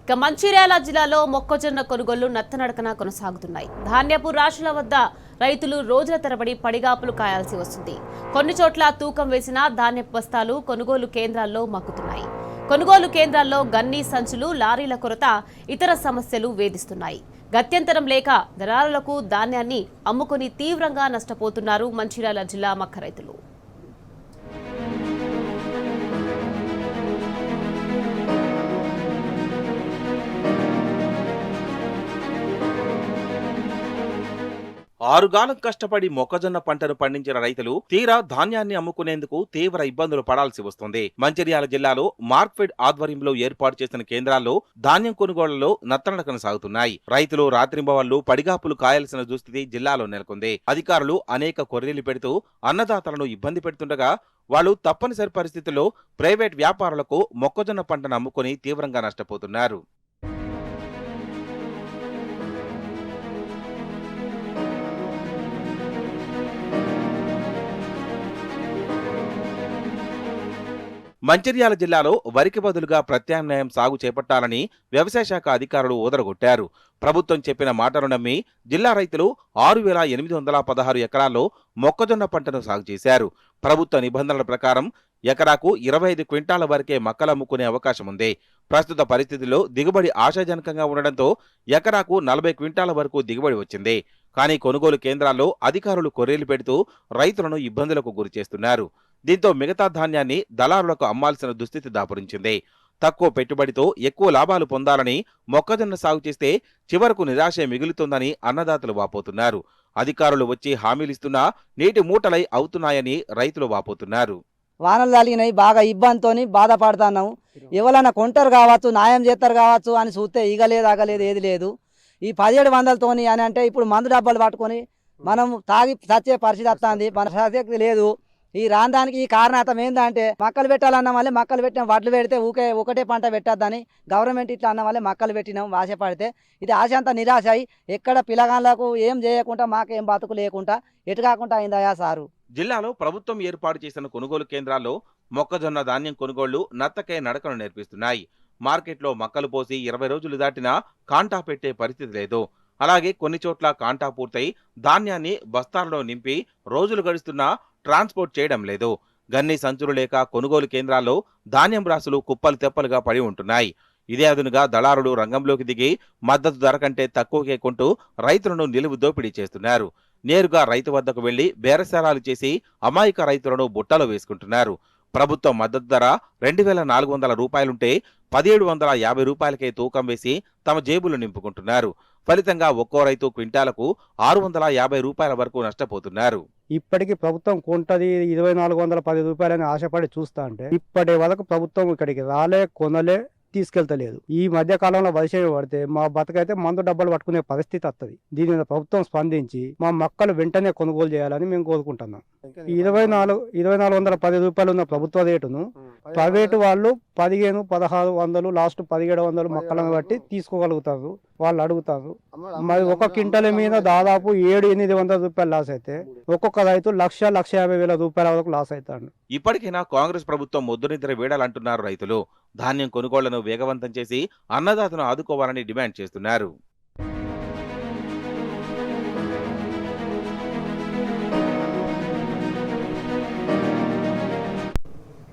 ఇక మంచిర్యాల జిల్లాలో మొక్కజొన్న కొనుగోళ్లు నత్తనడకన కొనసాగుతున్నాయి. ధాన్యపు రాశుల వద్ద రైతులు రోజుల తరబడి పడిగాపులు కాయాల్సి వస్తుంది. కొన్ని చోట్ల తూకం వేసిన ధాన్యపు బస్తాలు కొనుగోలు కేంద్రాల్లో మగ్గుతున్నాయి. కొనుగోలు కేంద్రాల్లో గన్నీ సంచులు, లారీల కొరత, ఇతర సమస్యలు వేధిస్తున్నాయి. గత్యంతరం లేక దళారులకు ధాన్యాన్ని అమ్ముకుని తీవ్రంగా నష్టపోతున్నారు మంచిర్యాల జిల్లా మక్క రైతులు. ఆరుగాలం కష్టపడి మొక్కజొన్న పంటను పండించిన రైతులు తీరా ధాన్యాన్ని అమ్ముకునేందుకు తీవ్ర ఇబ్బందులు పడాల్సి వస్తుంది. మంచిర్యాల జిల్లాలో మార్క్ఫెడ్ ఆధ్వర్యంలో ఏర్పాటు చేసిన కేంద్రాల్లో ధాన్యం కొనుగోళ్లలో నత్తనడకన సాగుతున్నాయి. రైతులు రాత్రింబవళ్లు పడిగాపులు కాయాల్సిన దుస్థితి జిల్లాలో నెలకొంది. అధికారులు అనేక కొర్రీలు పెడుతూ అన్నదాతలను ఇబ్బంది పెడుతుండగా వాళ్ళు తప్పనిసరి పరిస్థితుల్లో ప్రైవేట్ వ్యాపారులకు మొక్కజొన్న పంటను అమ్ముకుని తీవ్రంగా నష్టపోతున్నారు. మంచిర్యాల జిల్లాలో వరికి బదులుగా ప్రత్యామ్నాయం సాగు చేపట్టాలని వ్యవసాయ శాఖ అధికారులు ఊదరగొట్టారు. ప్రభుత్వం చెప్పిన మాటను నమ్మి జిల్లా రైతులు 6,816 ఎకరాల్లో మొక్కజొన్న పంటను సాగు చేశారు. ప్రభుత్వ నిబంధనల ప్రకారం ఎకరాకు 25 క్వింటాల వరకే మక్కలమ్ముకునే అవకాశం ఉంది. ప్రస్తుత పరిస్థితుల్లో దిగుబడి ఆశాజనకంగా ఉండడంతో ఎకరాకు 40 క్వింటాల వరకు దిగుబడి వచ్చింది. కానీ కొనుగోలు కేంద్రాల్లో అధికారులు కొర్రీలు పెడుతూ రైతులను ఇబ్బందులకు గురిచేస్తున్నారు. దీంతో మిగతా ధాన్యాన్ని దళారులకు అమ్మాల్సిన దుస్థితి దాపురించింది. తక్కువ పెట్టుబడితో ఎక్కువ లాభాలు పొందాలని మొక్కజొన్న సాగు చేస్తే చివరకు నిరాశే మిగులుతుందని అన్నదాతలు వాపోతున్నారు. అధికారులు వచ్చి హామీలిస్తున్నా నీటి మూటలై అవుతున్నాయని రైతులు వాపోతున్నారు. వానలు తగిలినాయి, బాగా ఇబ్బందితోని బాధపడుతున్నాము. ఎవరైనా కొంటారు కావచ్చు, న్యాయం చేస్తారు కావచ్చు అని చూస్తే ఈగలేదు ఆగలేదు ఏది లేదు. ఈ 1700తోని అని అంటే ఇప్పుడు మందు డబ్బాలు పట్టుకొని మనం తాగి చచ్చే పరిస్థితి వస్తుంది. మన శక్తి లేదు. ఈ రాందానికి ఈ కారణాతం ఏంటంటే మక్కలు పెట్టాలన్న వాళ్ళే మక్కలు పెట్టినాం, వడ్లు పెడితే ఒకటే పంట పెట్టద్దని గవర్నమెంట్ ఇట్లా అన్న వాళ్ళే మక్కలు పెట్టినాం. ఆశపడితే ఇది ఆశ అంతా నిరాశ అయి ఎక్కడ పిల్లగాళ్ళకు ఏం చేయకుండా మాకేం బతుకు లేకుండా ఎటు కాకుండా అయిందయా సారు. జిల్లాలో ప్రభుత్వం ఏర్పాటు చేసిన కొనుగోలు కేంద్రాల్లో మొక్కజొన్న ధాన్యం కొనుగోళ్లు నత్తకే నడకను నేర్పిస్తున్నాయి. మార్కెట్లో మక్కలు పోసి 20 రోజులు దాటినా కాంటా పెట్టే పరిస్థితి లేదు. అలాగే కొన్ని చోట్ల కాంటా పూర్తయి ధాన్యాన్ని బస్తాల్లో నింపి రోజులు గడుస్తున్నా ట్రాన్స్పోర్ట్ చేయడం లేదు. గన్నీ సంచులు లేక కొనుగోలు కేంద్రాల్లో ధాన్యం రాసులు కుప్పలు తెప్పలుగా పడి ఉంటున్నాయి. ఇదే అదునుగా దళారులు రంగంలోకి దిగి మద్దతు ధర కంటే తక్కువకే కొంటూ రైతులను నిలువు దోపిడీ చేస్తున్నారు. నేరుగా రైతు వద్దకు వెళ్లి బేరసారాలు చేసి అమాయక రైతులను బుట్టలో వేసుకుంటున్నారు. ప్రభుత్వ మద్దతు ధర 2,400 రూపాయలుంటే 1,750 రూపాయలకే తూకం వేసి తమ జేబులు నింపుకుంటున్నారు. ఫలితంగా ఒక్కో రైతు క్వింటాలకు 650 రూపాయల వరకు నష్టపోతున్నారు. ఇప్పటికి ప్రభుత్వం కొంటది 2,410 రూపాయలని ఆశపడి చూస్తా అంటే ఇప్పటి వరకు ప్రభుత్వం ఇక్కడికి రాలే, కొనలే, తీసుకెళ్తలేదు. ఈ మధ్య కాలంలో వర్షం పడితే మా బతకైతే మందు డబ్బాలు పట్టుకునే పరిస్థితి వస్తుంది. దీని మీద ప్రభుత్వం స్పందించి మా మొక్కలు వెంటనే కొనుగోలు చేయాలని మేము కోరుకుంటున్నాం. 2,410 రూపాయలు ఉన్న ప్రభుత్వ రేటును ప్రైవేటు వాళ్ళు 15,100 లాస్ట్ 1,700 మొక్కలను బట్టి తీసుకోగలుగుతారు. వాళ్ళు అడుగుతారు. మరి ఒక క్వింటల్ మీద దాదాపు 700-800 రూపాయలు లాస్ అయితే ఒక్కొక్క రైతు 1,50,000 రూపాయల వరకు లాస్ అవుతాడు. ఇప్పటికైనా కాంగ్రెస్ ప్రభుత్వం ముద్దునిద్ర వీడాలంటున్నారు రైతులు. ధాన్యం కొనుగోళ్లను వేగవంతం చేసి అన్నదాతను ఆదుకోవాలని డిమాండ్ చేస్తున్నారు.